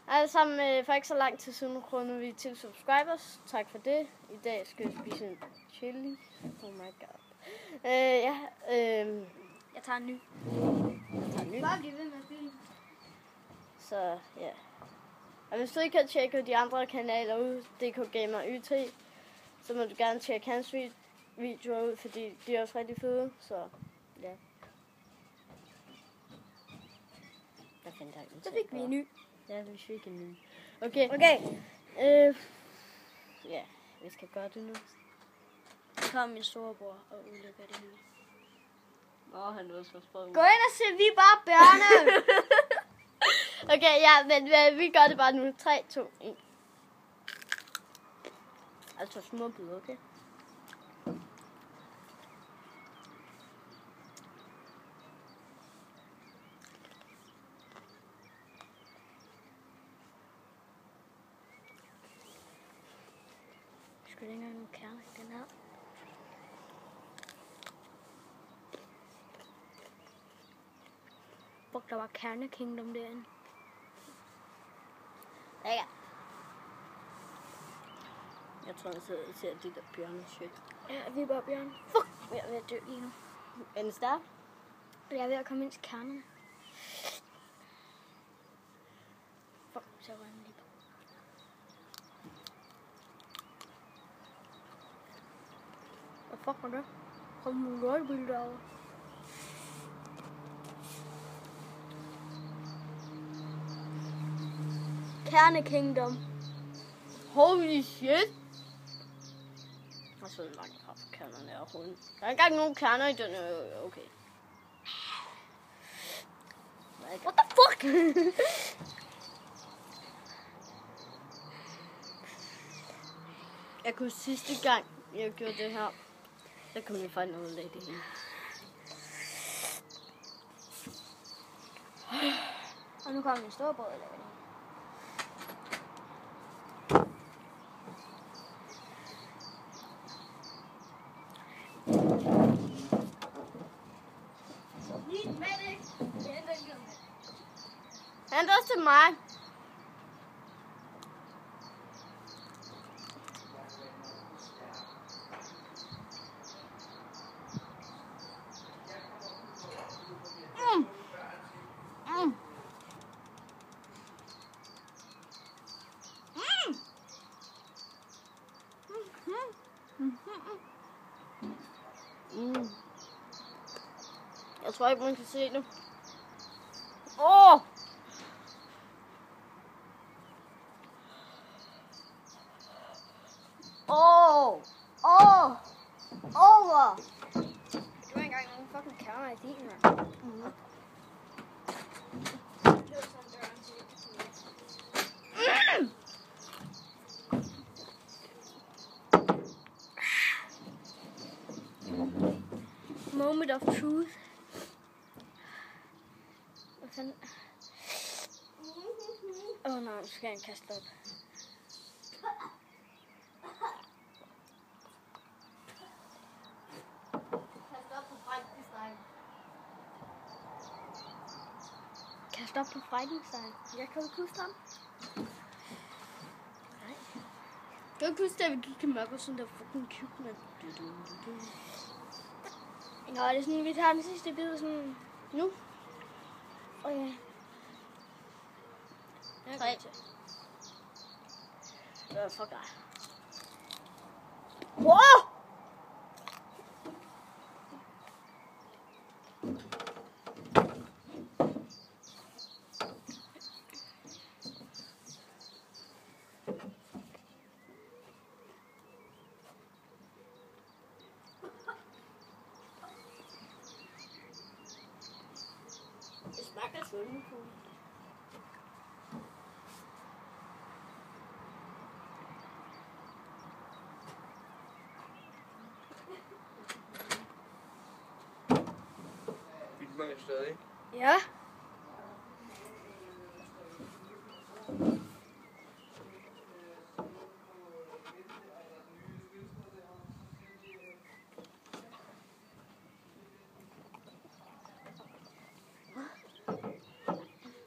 Alle sammen, for ikke så lang tid siden rundt vi til subscribers. Tak for det. I dag skal vi spise en chili. Oh my god. Jeg tager en ny. Bare bliv ved med at filme. Så ja. Og hvis du ikke har tjekket de andre kanaler ud, DK Gamer YT, så må du gerne tjekke hans videoer ud, fordi de er også rigtig fede. Så ja. Jeg finder ikke Så fik vi en ny. Ja, vi fik en ny. Okay. Ja, vi skal gøre det nu. Så kommer min storebror og udlægger det hele. Han er også for sprød. Gå ind og se, vi er bare børne. Okay, ja, men vi gør det bare nu. 3, 2, 1. Altså små bidder, okay? Skal det ikke engang nogle kerner i den her? Fuck, der var Kerne Kingdom derinde. Ja. Jeg tror, jeg ser de der bjørne shit. Ja, vi er bare bjørn. Fuck, jeg er ved at dø lige nu. Er den stærk? Jeg er ved at komme ind til kernerne. Fuck, så var den lige på. Hvad fuck var det? Kom nogle røgbil derovre. Kerne Kingdom. Holy shit! Og så langt fra kernerne og hunden. Der er ikke engang nogen kerner i den. Okay. What the fuck? Jeg kunne sidste gang, jeg gjorde det her, der kom jeg faktisk ud af det hele. Og nu kommer min storebror og laver det. Han er også til mig. Jeg tror ikke, man kan se det. Åh! Over! Du har engang nogle fucking kerner i din, mand. Moment of truth. Hvad fanden? Nej, nu skal jeg kaste op. Kast op på Frankenstein. Jeg kan ikke huske ham. Nej. Jeg kan ikke huske, at vi gik i mørke og sådan der fucking cute, mand. Nå, det er sådan, vi tager den sidste bid sådan Nu? Okay. 3. Fuck dig. Wow! Det smager swimmingpool. Filmer jeg stadig? Ja.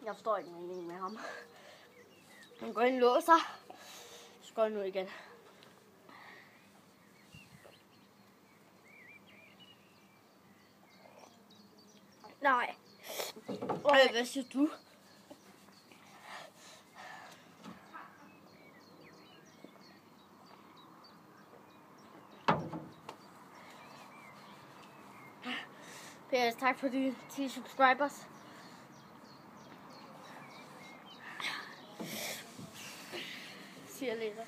Jeg forstår ikke meningen med ham. Han går ind og låser. Så går jeg nu igen. Nej. Hvad siger du? PS, tak for de 10 subscribers. See you later.